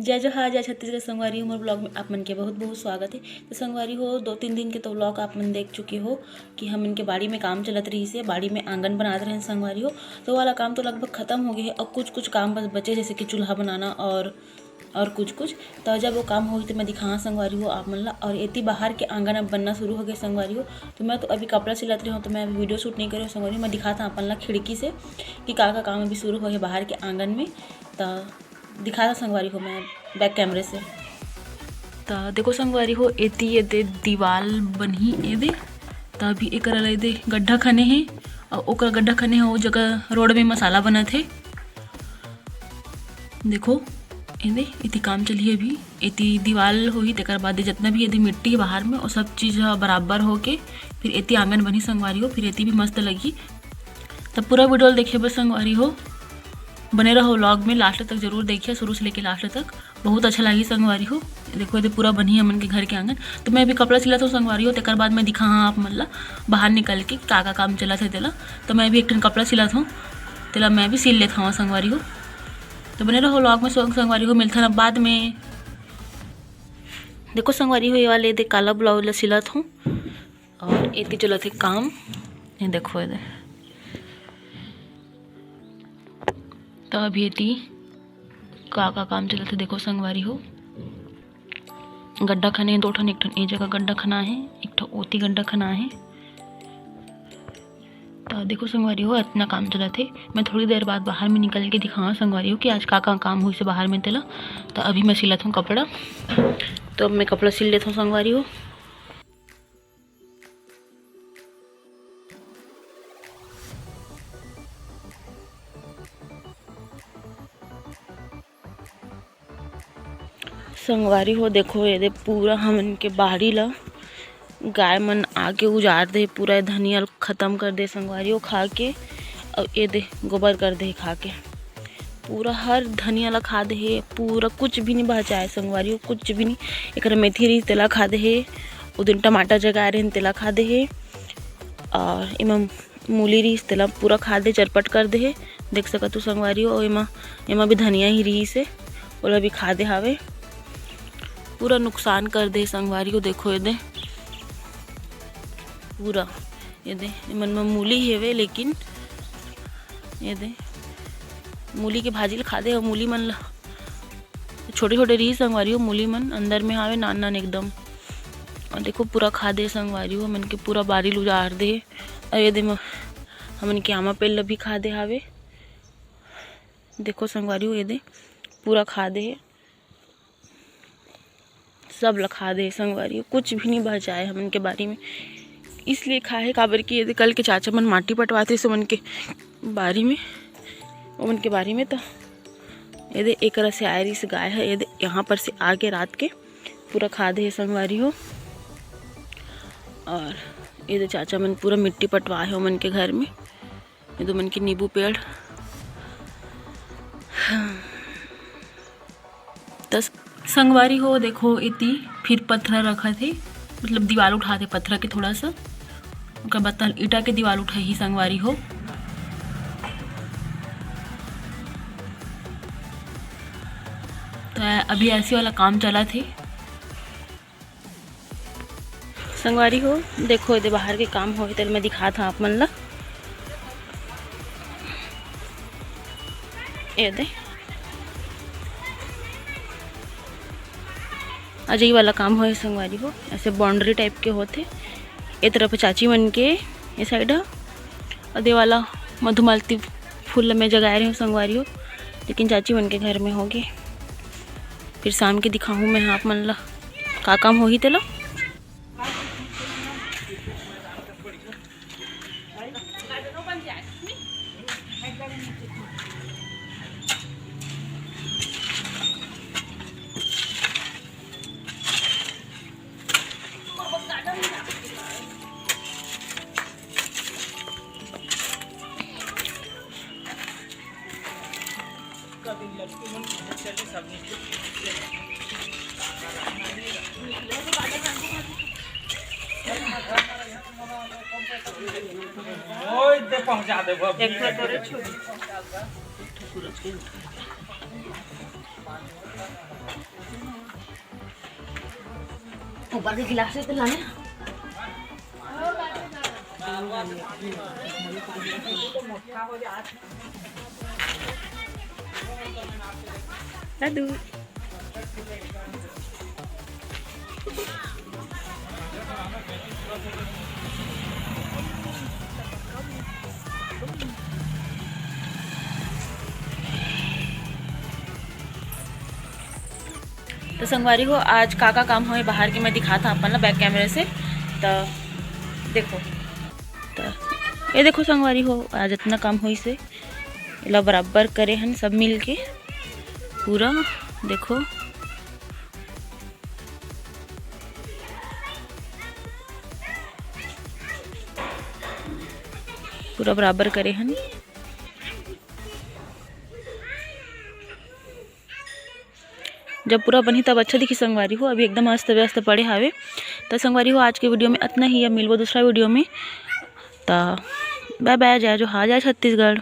जय जोहार जय छत्तीसगढ़ संगवारी हो। मोर ब्लॉग में आप मन के बहुत बहुत स्वागत है। तो संगवारी हो 2-3 दिन के तो ब्लॉग आप मन देख चुके हो कि हम इनके बाड़ी में काम चलत रही से, बाड़ी में आंगन बनाते रहे संगवारी हो। तो वाला काम तो लगभग ख़त्म हो गया है और कुछ कुछ काम बस बचे, जैसे कि चूल्हा बनाना और कुछ कुछ। तो जब वो काम होगी तो मैं दिखाऊँ संगवारी हो आप मन ला। और इतनी बाहर के आंगन अब बनना शुरू हो गए संगवारी हो। तो मैं तो अभी कपड़ा सिलत रही हूँ, तो मैं अभी वीडियो शूट नहीं कर रही हूँ संगवारी हो। मैं दिखाता अपन ला खिड़की से कि का काम अभी शुरू हो गया बाहर के आंगन में। तो दिखाता संगवारी हो मैं बैक कैमरे से। तो देखो संगवारी हो एती ये दीवाल बनही ए दे। तो अभी एक दे गड्ढा खने है और ओकर गड्ढा खने है वो जगह रोड में मसाला बना थे। देखो एदे इति काम चलिए अभी इति दीवाल होही तेकर बाद जितना भी यदि मिट्टी बाहर में वो सब चीज़ बराबर हो के फिर इति आंगन बनी संगवारी हो। फिर इति भी मस्त लगी। तब पूरा वीडियो देखिए बस संगवारी हो, बने रहो व्लॉग में, लास्ट तक जरूर देखिए, शुरू से लेके लास्ट तक। बहुत अच्छा लगी संगवारी हो। देखो ये पूरा बनी है मन के घर के आंगन। तो मैं अभी कपड़ा सिला था संगवारी हो, तेकर बाद मैं दिखा आप मतलब बाहर निकल के का काम चला था तेला। तो मैं अभी एक टन कपड़ा सिला था तेला मैं भी सिल लेता हूँ संगवारी हो। तो बने रहो व्लॉग में संगवारी हो, मिलता है बाद में। देखो संगवारी हो ये वाले दे काला ब्लाउज सिला था और इतनी चला थे काम। ये देखो ये तो अभी इतनी का काम चला था। देखो संगवारी हो गड्ढा खने 2 ठन, एक ठन ए जगह गड्ढा खना है, एक ठन ओती गड्ढा खना है। तो देखो संगवारी हो इतना काम चला थे। मैं थोड़ी देर बाद बाहर में निकल के दिखाऊँ संगवारी हो कि आज का काम हुई से बाहर में तेला। तो अभी मैं सिला था कपड़ा, तो अब मैं कपड़ा सिल लेता हूँ संगवारी हो। संगवारी हो देखो ये दे पूरा हमन के बाड़ी ला गाय मन आके उजाड़ दे, पूरा धनिया खत्म कर दे संगवारी हो खा के। और ये दे गोबर कर दे खा के, पूरा हर धनिया ला खा दे है, पूरा कुछ भी नहीं बचाए संगवारी हो, कुछ भी नहीं। एक मेथी रही तेला खा दे है, वो दिन टमाटर जगाए रहे तेला खा दे है, और इमा मूली रही तेला पूरा खा दे, चरपट कर दे है। देख सकत तू संगवारी हो। इमा भी धनिया ही रही से ओला भी खा दे हावे, पूरा नुकसान कर दे संगवारी हो। देखो ये दे पूरा ये दे मन में मूली हेवे, लेकिन ये दे मूली के भाजी खा दे। और मूली मन ला छोटे छोटे रही संगवारी हो, मूली मन अंदर में हावे नान नान एकदम। और देखो पूरा खा दे संगवारी हो, मन के पूरा बारी उजाड़ दे। और ये दे हमन के आमा पेड़ ला भी खा दे हावे। देखो संगवारी हो ये दे पूरा खा दे, सब लखा दे संगवारी हो, कुछ भी नहीं बचाए हमन के बारी में। इसलिए खाए काबर कि ये कल के चाचा मन माटी पटवाते से मन के बारी में, उमन के बारी में। तो ये एक से आए रही से गाय है, ये यहाँ पर से आके रात के पूरा खा दे संगवारी हो। और ये चाचा मन पूरा मिट्टी पटवा है उमन के घर में। ये दो मन के नींबू पेड़। तो संगवारी हो देखो इतनी फिर पत्थर रखा थे, मतलब दीवार उठाते पत्थर के थोड़ा सा, उनका बत्तल ईटा के दीवार उठाई ही संगवारी हो। तो अभी ऐसे वाला काम चला थे संगवारी हो। देखो ये बाहर के काम हो तो मैं दिखा था आप मन ला। ये दे अजय वाला काम हो संगवारी हो, ऐसे बाउंड्री टाइप के होते। ये तरफ चाची मन के ये साइड और दे वाला मधुमालती फूल में जगाए रहे हो संगवारी हो, लेकिन चाची मन के घर में होगी। फिर शाम के दिखाऊँ मैं आप मन ला का काम हो ही तेला। पहुंचा दे ऊपर के गिलास से लाने दादू तो संगवारी हो आज का काम हमें बाहर के मैं दिखा था अपन ला बैक कैमरे से। तो देखो तो ये देखो संगवारी हो आज इतना काम हुई से ला बराबर करे हन सब मिल के पूरा देखो पूरा बराबर करे हन। जब पूरा बनी तब अच्छा दिखी संगवारी हो। अभी एकदम अस्त व्यस्त पड़े हावे। तो संगवारी हो आज के वीडियो में इतना ही। अब मिलबो दूसरा वीडियो में। तो बाय बाय। जय जोहार, जय छत्तीसगढ़।